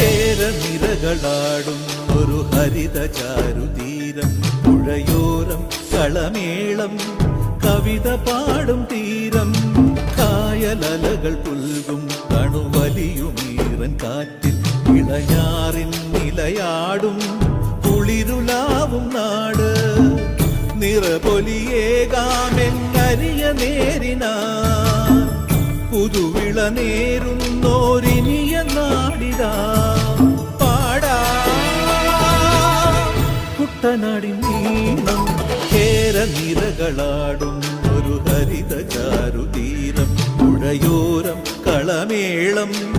കേരനിരകളാടും ഒരു ഹരിത ചാരുതീരം, പുഴയോരം കളമേളം കവിത പാടും തീരം, കായലലകൾ പുൽകും കണുവലിയുമീറൻ കാറ്റിൽ ഇളഞ്ഞാറിൻ നിലയാടും കുളിരുലാവും നാട്. നിറപൊലിയേകാമെന്നരിയ നേരിനാ പുതുവിള നേരുന്നോരിനിയ നാടിതാ പാടാ കുട്ടനാടിൻ നീണം. കേരനിരകളാടും ഒരു ഹരിത ചാരുതീരം, പുഴയോരം കളമേളം